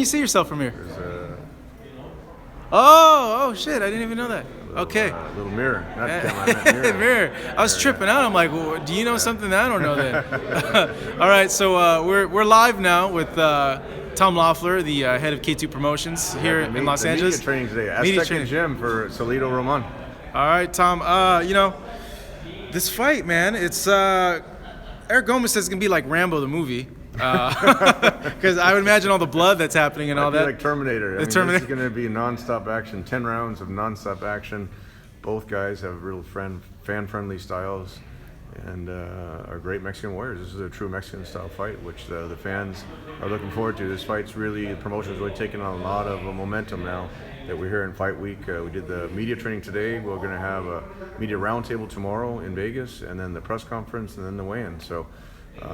you see yourself from here? There's Oh shit! I didn't even know that. Okay. little mirror. Not camera, I meant mirror. Mirror. I was tripping out. I'm like, well, do you know something that I don't know then? All right, so we're live now with Tom Loeffler, the head of K2 Promotions here in Los Angeles. Media training today. Aztec Gym for Salido Roman. All right, Tom. This fight, man. It's Eric Gomez says it's gonna be like Rambo the movie. Because I would imagine all the blood that's happening and all that. Like Terminator. This is going to be non-stop action. 10 rounds of non-stop action. Both guys have real fan-friendly styles and are great Mexican warriors. This is a true Mexican-style fight, which the fans are looking forward to. This fight's really, the promotion's really taking on a lot of momentum now that we're here in Fight Week. We did the media training today. We're going to have a media roundtable tomorrow in Vegas, and then the press conference, and then the weigh-in. So.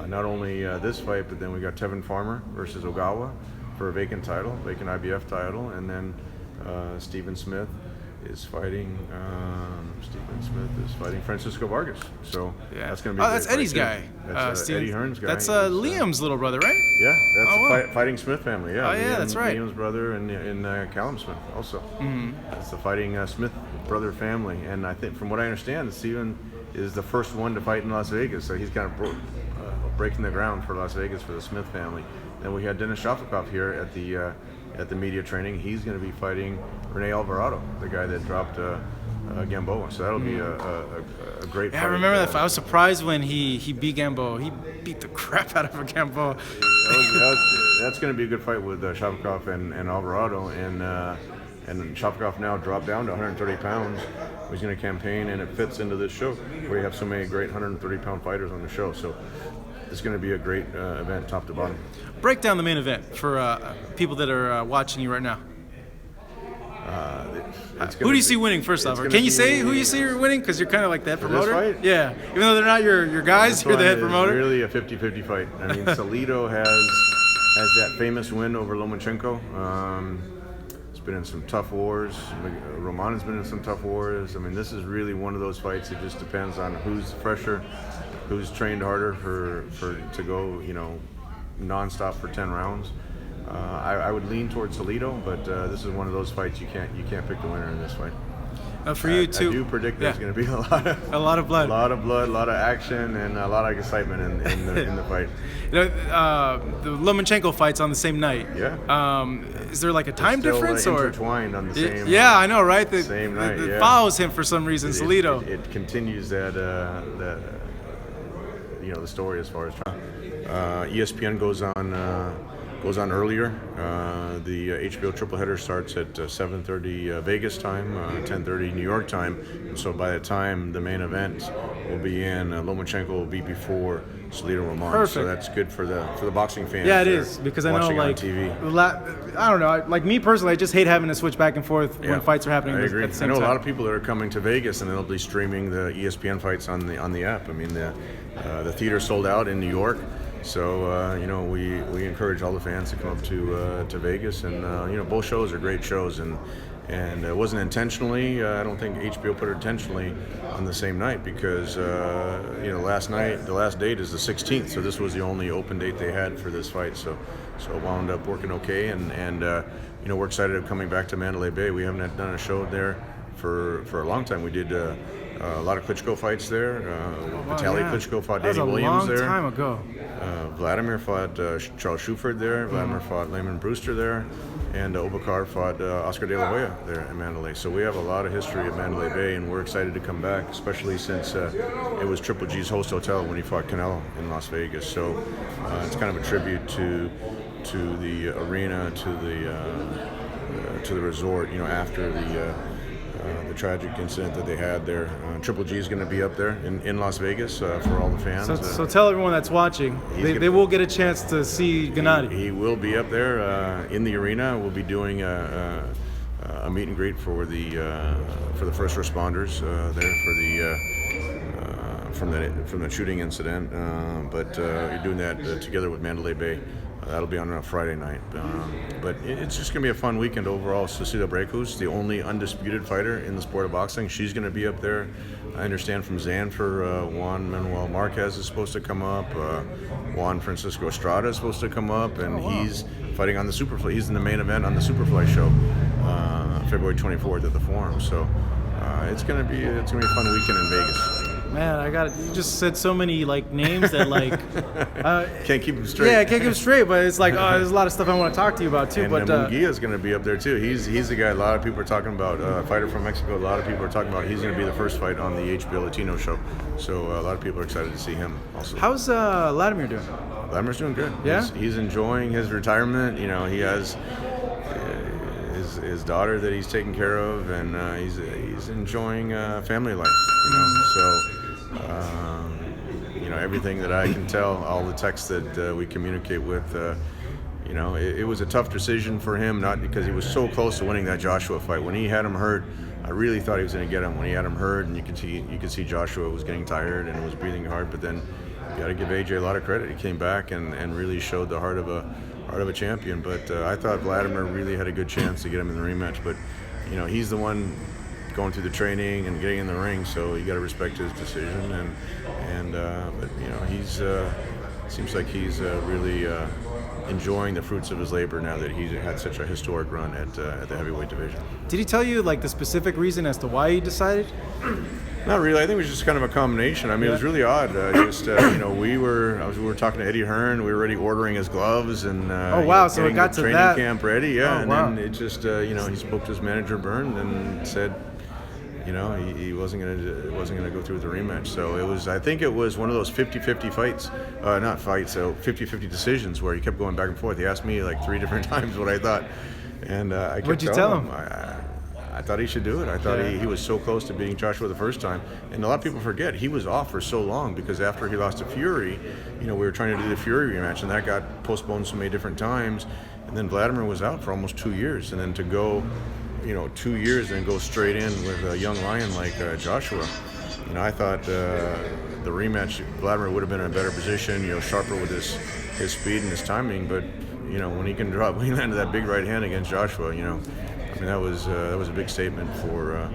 Not only this fight, but then we got Tevin Farmer versus Ogawa for a vacant IBF title, and then Stephen Smith is fighting. Francisco Vargas. So that's going to be. That's Eddie's guy. That's Eddie Hearn's guy. That's Liam's little brother, right? Yeah, that's the Fighting Smith family. Yeah. That's right. Liam's brother and Callum Smith also. Mm-hmm. That's the Fighting Smith brother family, and I think from what I understand, Stephen is the first one to fight in Las Vegas, so he's kind of breaking the ground for Las Vegas for the Smith family. Then we had Dennis Shafikov here at the media training. He's going to be fighting Rene Alvarado, the guy that dropped Gamboa. So that'll be a great fight. I remember that fight. I was surprised when he beat Gamboa. He beat the crap out of Gamboa. That's going to be a good fight with Shafikov and Alvarado. And Shafikov now dropped down to 130 pounds. He's going to campaign, and it fits into this show where you have so many great 130-pound fighters on the show. So it's going to be a great event, top to bottom. Break down the main event for people that are watching you right now. Who do you see winning, first off? Or can you say who you see you're winning? Because you're kind of like the head promoter. This fight? Yeah. Even though they're not your guys, you're the head promoter. It's really a 50-50 fight. I mean, Salido has that famous win over Lomachenko. Been in some tough wars. Roman has been in some tough wars. I mean, this is really one of those fights. It just depends on who's fresher, who's trained harder to go, nonstop for 10 rounds. I would lean towards Salido, but this is one of those fights you can't pick the winner in this fight. For you too. I do predict there's going to be a lot of blood, a lot of action, and a lot of excitement in the fight. The Lomachenko fight's on the same night. Yeah. Is there like a time difference or intertwined on the same? Yeah, I know, right? Same night. It follows him for some reason, Salido. It continues that the story as far as ESPN goes on earlier. The HBO tripleheader starts at 7:30 Vegas time, 10:30 New York time. And so by the time the main event will be in, Lomachenko will be before Salido Roman. Perfect. So that's good for the boxing fans. Yeah, it is, because I know, like, TV. I don't know. Like me personally, I just hate having to switch back and forth when fights are happening. I agree. At the same I know time. a lot of people that are coming to Vegas and they'll be streaming the ESPN fights on the app. I mean, the theater sold out in New York. So we encourage all the fans to come up to Vegas, and both shows are great shows, and it wasn't intentionally. I don't think HBO put it intentionally on the same night because the last date is the 16th, so this was the only open date they had for this fight. So it wound up working okay, and we're excited of coming back to Mandalay Bay. We haven't done a show there for a long time. We did. A lot of Klitschko fights there. Vitali Klitschko fought Danny Williams there. That was a long time ago. Vladimir fought Charles Schuford there. Vladimir fought Lehman Brewster there. And Obakar fought Oscar De La Hoya there in Mandalay. So we have a lot of history at Mandalay Bay, and we're excited to come back, especially since it was Triple G's host hotel when he fought Canelo in Las Vegas. So it's kind of a tribute to the arena, to the resort, after the tragic incident that they had there. Triple G is going to be up there in Las Vegas for all the fans. So tell everyone that's watching, they will get a chance to see Gennady. He will be up there in the arena. We'll be doing a meet and greet for the first responders there from the shooting incident. But you're doing that together with Mandalay Bay. That'll be on a Friday night. But it's just going to be a fun weekend overall. Cecilia Brækhus, the only undisputed fighter in the sport of boxing, she's going to be up there. I understand from Zanfer, Juan Manuel Marquez is supposed to come up. Juan Francisco Estrada is supposed to come up, and fighting on the Superfly. He's in the main event on the Superfly show, February 24th at the Forum. So it's gonna be a fun weekend in Vegas. Man, you just said so many like names that like can't keep them straight. Yeah, I can't keep them straight. But it's like there's a lot of stuff I want to talk to you about too. And but Munguia's going to be up there too. He's the guy a lot of people are talking about. A fighter from Mexico. A lot of people are talking about. He's going to be the first fight on the HBO Latino show. So a lot of people are excited to see him also. How's Vladimir doing? Vladimir's doing good. Yeah, he's enjoying his retirement. You know, he has his daughter that he's taking care of, and he's enjoying family life. You know, so. You know, everything that I can tell, all the texts that we communicate with, you know, it was a tough decision for him, not because he was so close to winning that Joshua fight. When he had him hurt, I really thought he was going to get him. When he had him hurt, and you could see Joshua was getting tired and was breathing hard. But then you got to give AJ a lot of credit. He came back and really showed the heart of a champion. But I thought Vladimir really had a good chance to get him in the rematch. But you know, he's the one going through the training and getting in the ring, so you got to respect his decision. But you know, he's seems like he's really enjoying the fruits of his labor now that he's had such a historic run at the heavyweight division. Did he tell you like the specific reason as to why he decided? Not really. I think it was just kind of a combination. I mean, it was really odd. You know, we were talking to Eddie Hearn. We were already ordering his gloves and oh wow, so it got to training that camp ready. Yeah, oh, and wow. then it just you know, he spoke to his manager Byrne and said, you know, he wasn't gonna go through with the rematch. So I think it was one of those 50-50 fights, not fights, so 50-50 decisions where he kept going back and forth. He asked me like 3 different times what I thought, and I kept What'd you tell him? I thought he should do it. I thought he was so close to beating Joshua the first time, and a lot of people forget he was off for so long because after he lost to Fury, you know, we were trying to do the Fury rematch, and that got postponed so many different times, and then Vladimir was out for almost 2 years, and then to go, you know, 2 years and go straight in with a young lion like Joshua. You know, I thought the rematch, Vladimir would have been in a better position, you know, sharper with his speed and his timing. But you know, when he landed that big right hand against Joshua, you know, I mean, that was a big statement for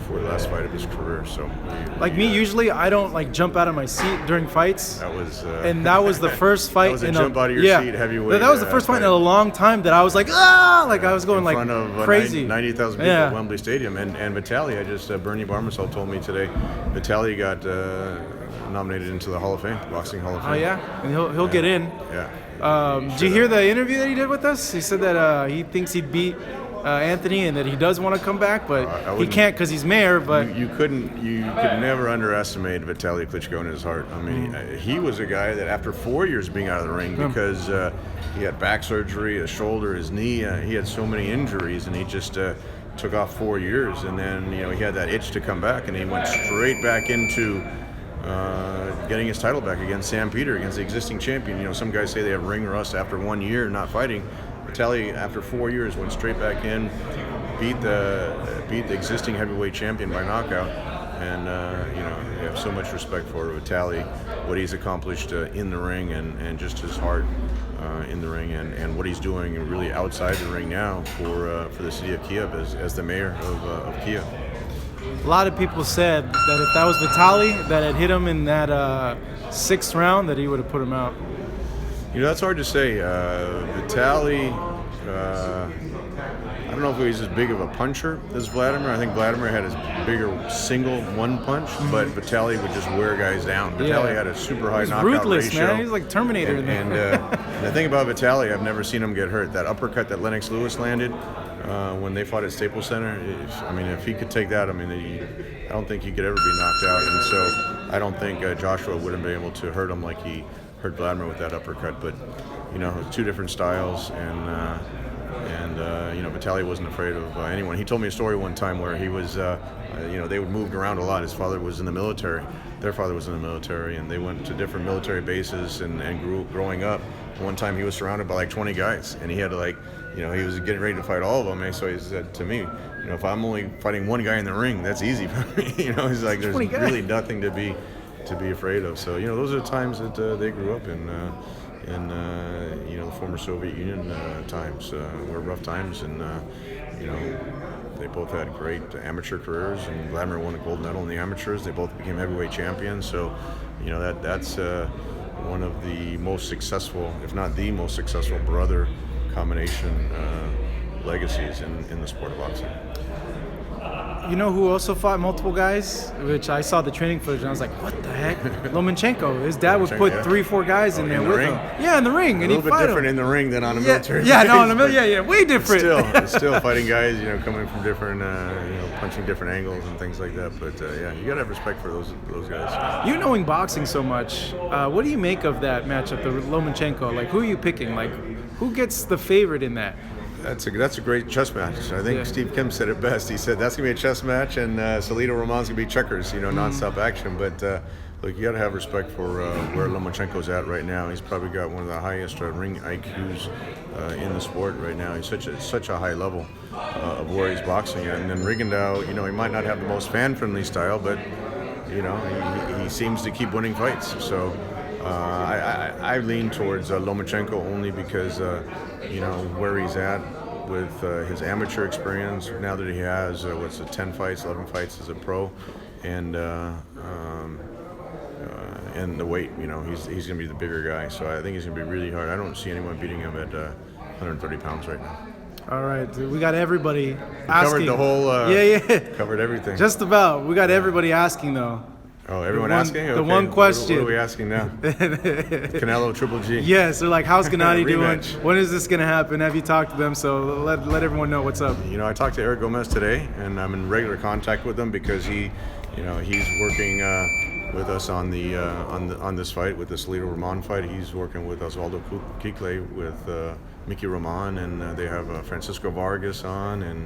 the last fight of his career. So, like me, usually I don't like jump out of my seat during fights. That was the first fight. That was a jump out of your seat heavyweight. That was the first fight in a long time that I was like, I was going in like front of crazy. 90,000 people at Wembley Stadium. And Vitali, Bernie Barmasol told me today, Vitali got nominated into the Hall of Fame, Boxing Hall of Fame. Oh yeah, and he'll get in. Yeah. Did you hear the interview that he did with us? He said that he thinks he'd beat Anthony and that he does want to come back, but he can't because he's mayor. But you could never underestimate Vitali Klitschko in his heart. I mean, he was a guy that after 4 years being out of the ring because he had back surgery, his shoulder, his knee, he had so many injuries, and he just took off 4 years, and then you know he had that itch to come back, and he went straight back into getting his title back against Sam Peter, against the existing champion. You know, some guys say they have ring rust after 1 year not fighting. Vitali, after 4 years, went straight back in, beat the existing heavyweight champion by knockout, and you know, we have so much respect for Vitali, what he's accomplished in the ring, and just his heart in the ring, and what he's doing really outside the ring now for the city of Kiev as the mayor of Kiev. A lot of people said that if that was Vitali that had hit him in that 6th round, that he would have put him out. You know, that's hard to say. Vitali, I don't know if he's as big of a puncher as Vladimir. I think Vladimir had his bigger single one punch, but Vitali would just wear guys down. Vitali had a super high knockout ruthless, ratio. Man. He's like Terminator. And the thing about Vitali, I've never seen him get hurt. That uppercut that Lennox Lewis landed when they fought at Staples Center, if he could take that, I don't think he could ever be knocked out. And so I don't think Joshua would have been able to hurt him like he hurt Vladimir with that uppercut. But you know, 2 different styles, and you know, Vitali wasn't afraid of anyone. He told me a story one time where he was, you know, they moved around a lot. His father was in the military. Their father was in the military, and they went to different military bases and growing up. One time he was surrounded by like 20 guys, and he had to you know, he was getting ready to fight all of them. And so he said to me, you know, if I'm only fighting one guy in the ring, that's easy for me. You know, he's like, there's really nothing to be afraid of. So, you know, those are the times that they grew up in you know, the former Soviet Union times were rough times, and you know, they both had great amateur careers, and Vladimir won a gold medal in the amateurs. They both became heavyweight champions. So, you know, that's one of the most successful, if not the most successful brother combination legacies in the sport of boxing. You know who also fought multiple guys? Which I saw the training footage and I was like, what the heck? Lomachenko. His dad would put 3-4 guys in there in the with ring? him. Yeah, in the ring. A little bit different in the ring than on a military. Yeah, base, no, on the military. Yeah, way different. It's still fighting guys, coming from different, punching different angles and things like that. But you gotta have respect for those guys. You knowing boxing so much, what do you make of that matchup, the Lomachenko? Like, who are you picking? Like, who gets the favorite in that? That's a great chess match. I think Steve Kim said it best. He said that's gonna be a chess match, and Salido Roman's gonna be checkers. Non-stop action. But look, you gotta have respect for where Lomachenko's at right now. He's probably got one of the highest ring IQs in the sport right now. He's such a high level of where he's boxing at. And then Rigondeaux, he might not have the most fan-friendly style, but he seems to keep winning fights. So I lean towards Lomachenko only because where he's at with his amateur experience now that he has 10 fights, 11 fights as a pro, and the weight. He's going to be the bigger guy. So I think he's going to be really hard. I don't see anyone beating him at 130 pounds right now. All right, we got everybody asking. Covered the whole. Covered everything. Just about. We got everybody asking though. Oh, everyone asking? Okay. The one question. What are we asking now? Canelo, Triple G. Yes, they're like, how's Gennady doing? When is this going to happen? Have you talked to them? So let everyone know what's up. I talked to Eric Gomez today, and I'm in regular contact with him because he's working with us on this fight, with the Salido Roman fight. He's working with Osvaldo Kikle, with Mickey Roman, and they have Francisco Vargas on, and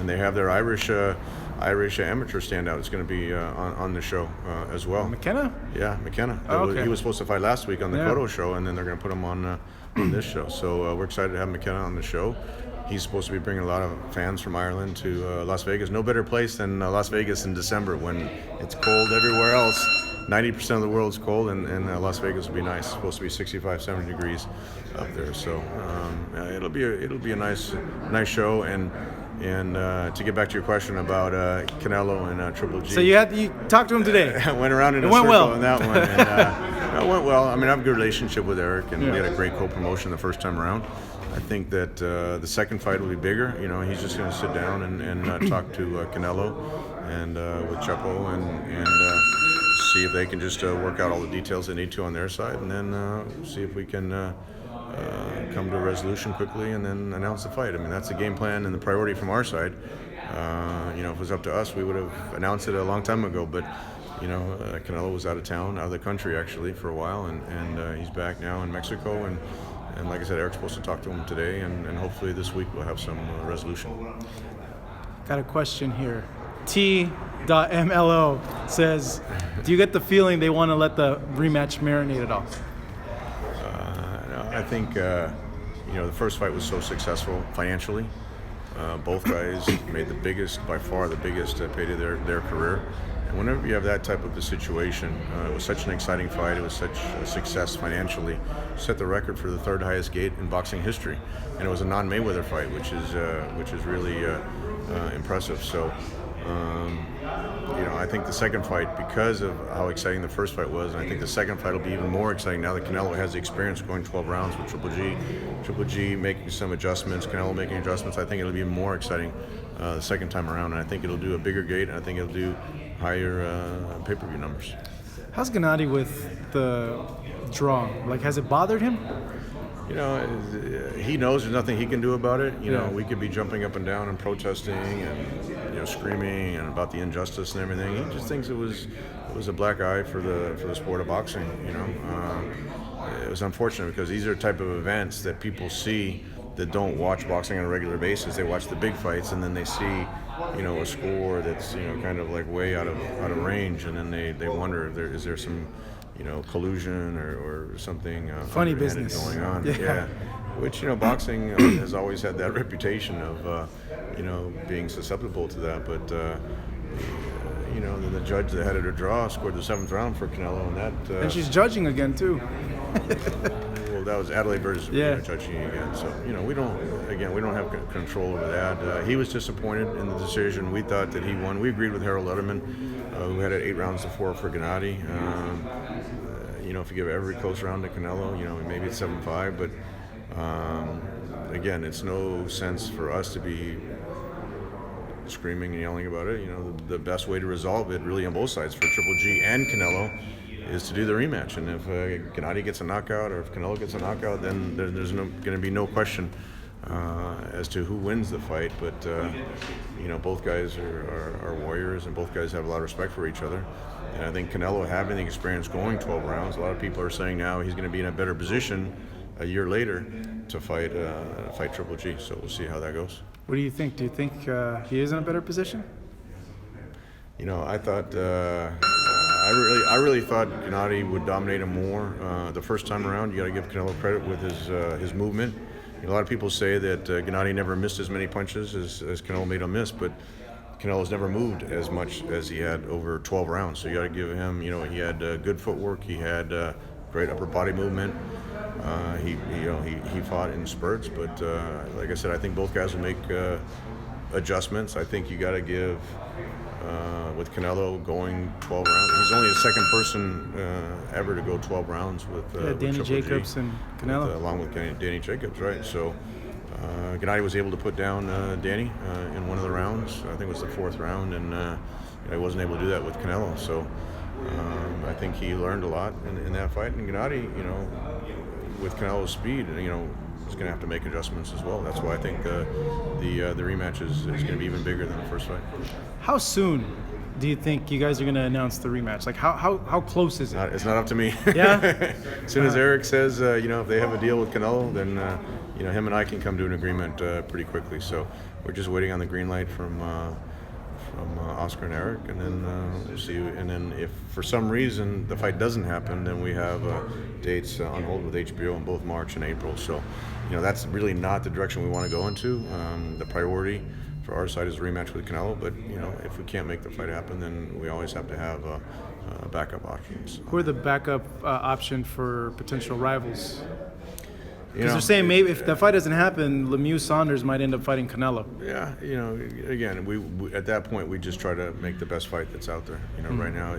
they have their Irish amateur standout. It's going to be on the show as well. McKenna? Yeah, McKenna. Oh, okay. He was supposed to fight last week on the Cotto show, and then they're going to put him on this show. So we're excited to have McKenna on the show. He's supposed to be bringing a lot of fans from Ireland to Las Vegas. No better place than Las Vegas in December when it's cold everywhere else. 90% of the world's cold, and Las Vegas will be nice. It's supposed to be 65, 70 degrees up there. So it'll be a nice show. And to get back to your question about Canelo and Triple G. So you talked to him today. I went around in a circle on that one. And, it went well. I mean, I have a good relationship with Eric, and we had a great co-promotion the first time around. I think that the second fight will be bigger. He's just going to sit down and talk to Canelo and with Chepo and see if they can just work out all the details they need to on their side, and then see if we can come to a resolution quickly and then announce the fight. I mean, that's the game plan and the priority from our side. If it was up to us, we would have announced it a long time ago, but Canelo was out of town, out of the country actually for a while, and he's back now in Mexico, and like I said, Eric's supposed to talk to him today, and hopefully this week we'll have some resolution. Got a question here. T.MLO says, do you get the feeling they want to let the rematch marinate at all? No, I think the first fight was so successful financially. Both guys made by far the biggest payday of their career. And whenever you have that type of a situation, it was such an exciting fight. It was such a success financially. Set the record for the third highest gate in boxing history, and it was a non-Mayweather fight, which is really impressive. So. I think the second fight, because of how exciting the first fight was, and I think the second fight will be even more exciting now that Canelo has the experience going 12 rounds with Triple G making some adjustments, Canelo making adjustments. I think it'll be even more exciting the second time around, and I think it'll do a bigger gate, and I think it'll do higher pay-per-view numbers. How's Gennady with the draw? Like, has it bothered him? He knows there's nothing he can do about it. We could be jumping up and down and protesting and screaming and about the injustice and everything. He just thinks it was a black eye for the sport of boxing. It was unfortunate because these are type of events that people see that don't watch boxing on a regular basis. They watch the big fights and then they see a score that's kind of like way out of range, and then they wonder is there some collusion or something funny business going on. Yeah. Which boxing has always had that reputation of being susceptible to that, but then the judge that had it a draw scored the 7th round for Canelo, and that and she's judging again too. Well, that was Adelaide versus judging again. So we don't have control over that. He was disappointed in the decision. We thought that he won. We agreed with Harold Letterman, who had it 8 rounds to 4 for Gennady. If you give every close round to Canelo, maybe it's 7-5, but again, it's no sense for us to be screaming and yelling about it. You know, the best way to resolve it, really, on both sides, for Triple G and Canelo, is to do the rematch. And if Gennady gets a knockout, or if Canelo gets a knockout, then there's going to be no question as to who wins the fight. But you know, both guys are warriors, and both guys have a lot of respect for each other. And I think Canelo, having the experience going 12 rounds, a lot of people are saying now he's going to be in a better position a year later to fight Triple G. So we'll see how that goes. What do you think? Do you think he is in a better position? You know, I thought I really thought Gennady would dominate him more the first time around. You got to give Canelo credit with his movement. You know, a lot of people say that Gennady never missed as many punches as Canelo made him miss, but Canelo's never moved as much as he had over 12 rounds. So you got to give him. You know, he had good footwork. He had great upper body movement. He fought in spurts, but like I said, I think both guys will make adjustments. I think you got to give with Canelo going 12 rounds. He's only the second person ever to go 12 rounds with Danny with Jacobs and Canelo, along with Danny Jacobs, right? So Gennady was able to put down Danny in one of the rounds. I think it was the fourth round, and he wasn't able to do that with Canelo. So I think he learned a lot in that fight. And Gennady, you know, with Canelo's speed, you know, is going to have to make adjustments as well. That's why I think the rematch is going to be even bigger than the first fight. How soon do you think you guys are going to announce the rematch? Like, how close is it? It's not up to me. Yeah? As soon as Eric says, you know, if they have a deal with Canelo, then, you know, him and I can come to an agreement pretty quickly. So we're just waiting on the green light from Oscar and Eric, and then we'll see. And then if for some reason the fight doesn't happen, then we have dates on hold with HBO in both March and April. So, you know, that's really not the direction we want to go into. The priority for our side is a rematch with Canelo, but, you know, if we can't make the fight happen, then we always have to have backup options. Who are the backup option for potential rivals? Because know, they're saying maybe if the fight doesn't happen, Lemieux Saunders might end up fighting Canelo. Yeah, you know, again, we at that point we just try to make the best fight that's out there. You know, right now,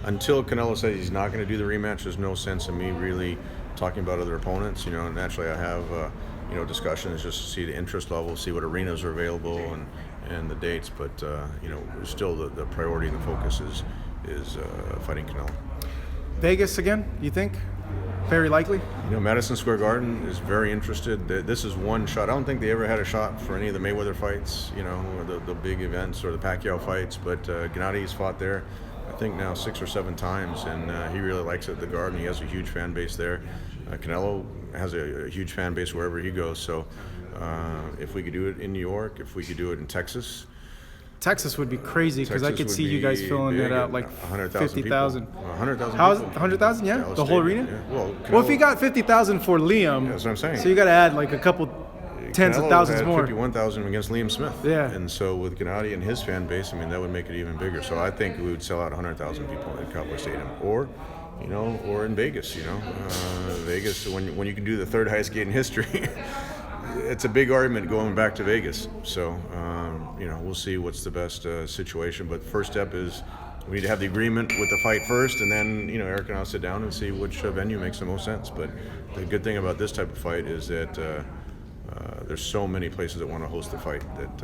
until Canelo says he's not going to do the rematch, there's no sense in me really talking about other opponents. You know, and naturally I have you know, discussions just to see the interest level, see what arenas are available and the dates. But you know, still the priority and the focus is fighting Canelo. Vegas again? You think? Very likely. You know, Madison Square Garden is very interested. This is one shot. I don't think they ever had a shot for any of the Mayweather fights, you know, or the big events or the Pacquiao fights. But Gennady's fought there, I think now 6 or 7 times, and he really likes it at the Garden. He has a huge fan base there. Canelo has a huge fan base wherever he goes. So if we could do it in New York, if we could do it in Texas. Texas would be crazy because I could see you guys filling that out like 50,000. 100,000. How's 100,000? Yeah, the whole arena. Yeah. Well, if you got 50,000 for Liam, that's what I'm saying. So you got to add like a couple tens of thousands more. 51,000 against Liam Smith. Yeah. And so with Gennady and his fan base, I mean, that would make it even bigger. So I think we would sell out 100,000 people at Cowboy Stadium, or, you know, or in Vegas. You know, Vegas when you can do the third highest gate in history. It's a big argument going back to Vegas. So, you know, we'll see what's the best situation. But first step is we need to have the agreement with the fight first, and then, you know, Eric and I'll sit down and see which venue makes the most sense. But the good thing about this type of fight is that there's so many places that want to host the fight that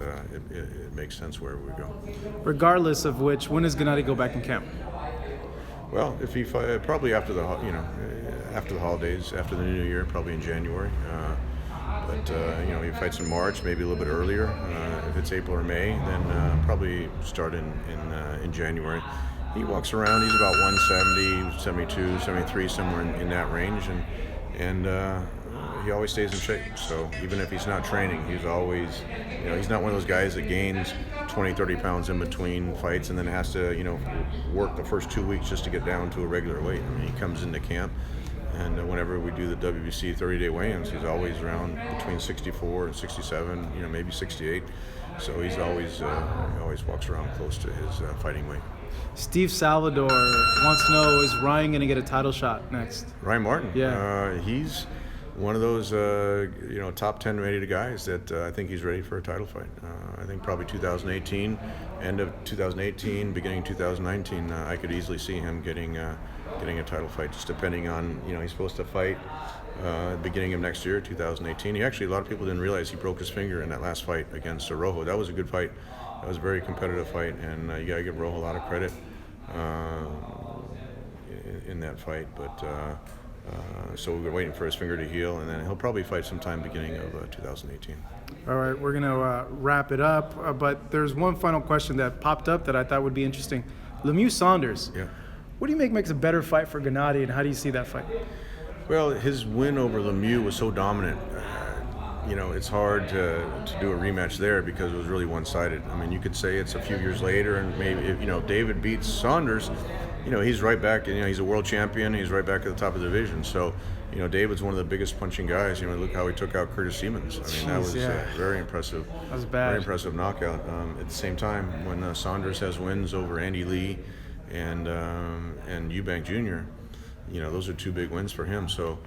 it makes sense wherever we go. Regardless of which, when does Gennady go back in camp? Well, if he probably after the holidays, after the New Year, probably in January. But you know, he fights in March, maybe a little bit earlier. If it's April or May, then probably start in January. He walks around. He's about 170, 72, 73, somewhere in that range, and he always stays in shape. So even if he's not training, he's always, you know, he's not one of those guys that gains 20, 30 pounds in between fights and then has to, you know, work the first 2 weeks just to get down to a regular weight. I mean, he comes into camp. And whenever we do the WBC 30-day weigh-ins, he's always around between 64 and 67, you know, maybe 68. So he's always walks around close to his fighting weight. Steve Salvador wants to know, is Ryan going to get a title shot next? Ryan Martin? Yeah. He's one of those top 10 rated guys that I think he's ready for a title fight. I think probably 2018, end of 2018, beginning 2019. I could easily see him getting a title fight, just depending on he's supposed to fight beginning of next year, 2018. He actually, a lot of people didn't realize he broke his finger in that last fight against Rojo. That was a good fight. That was a very competitive fight, and you got to give Rojo a lot of credit in that fight. But so we're waiting for his finger to heal, and then he'll probably fight sometime beginning of 2018. All right, we're gonna wrap it up, but there's one final question that popped up that I thought would be interesting. Lemieux Saunders. Yeah. What do you make makes a better fight for Gennady, and how do you see that fight? Well, his win over Lemieux was so dominant. It's hard to do a rematch there because it was really one-sided. I mean, you could say it's a few years later, and maybe if David beats Saunders, he's right back. He's a world champion. He's right back at the top of the division. So, David's one of the biggest punching guys. Look how he took out Curtis Siemens. I mean, that was very impressive. That was bad. Very impressive knockout. At the same time, when Saunders has wins over Andy Lee and Eubank Jr., those are two big wins for him. So,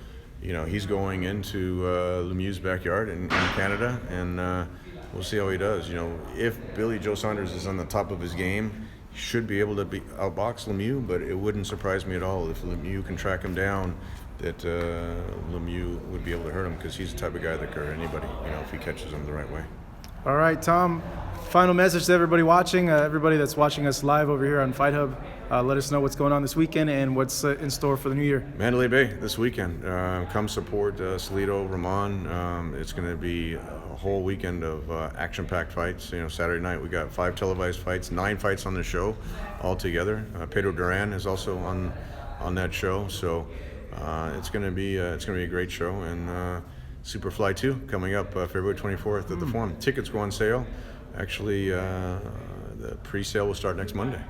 he's going into Lemieux's backyard in Canada, and we'll see how he does. If Billy Joe Saunders is on the top of his game, he should be able to outbox Lemieux, but it wouldn't surprise me at all if Lemieux can track him down, that Lemieux would be able to hurt him, because he's the type of guy that can hurt anybody, if he catches him the right way. All right, Tom, final message to everybody watching, everybody that's watching us live over here on Fight Hub. Let us know what's going on this weekend and what's in store for the new year. Mandalay Bay this weekend. Come support Salido, Ramon. It's going to be a whole weekend of action-packed fights. Saturday night we got 5 televised fights, 9 fights on the show altogether. Pedro Duran is also on that show, so it's going to be a great show. And Superfly 2 coming up February 24th at the Forum. Tickets go on sale. Actually, the pre-sale will start next Monday.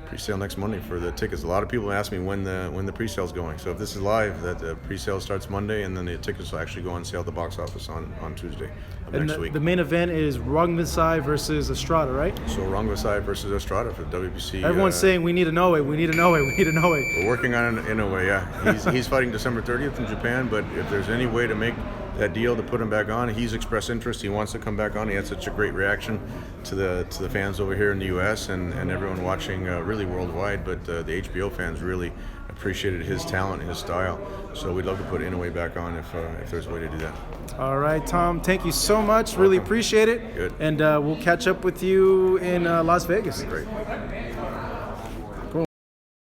Pre-sale next Monday for the tickets. A lot of people ask me when the pre-sale is going. So if this is live, that pre-sale starts Monday, and then the tickets will actually go on sale at the box office on Tuesday of next week. The main event is Rungvisai versus Estrada, right? So Rungvisai versus Estrada for the WBC. Everyone's saying we need to know it. We need to know it. We need to know it. We're working on it in a way. Yeah, he's fighting December 30th in Japan. But if there's any way to make that deal to put him back on, he's expressed interest. He wants to come back on. He had such a great reaction to the fans over here in the U.S. and everyone watching really worldwide. But the HBO fans really appreciated his talent and his style. So we'd love to put Inoue back on if there's a way to do that. All right, Tom. Thank you so much. Really appreciate it. Good. And we'll catch up with you in Las Vegas. Great.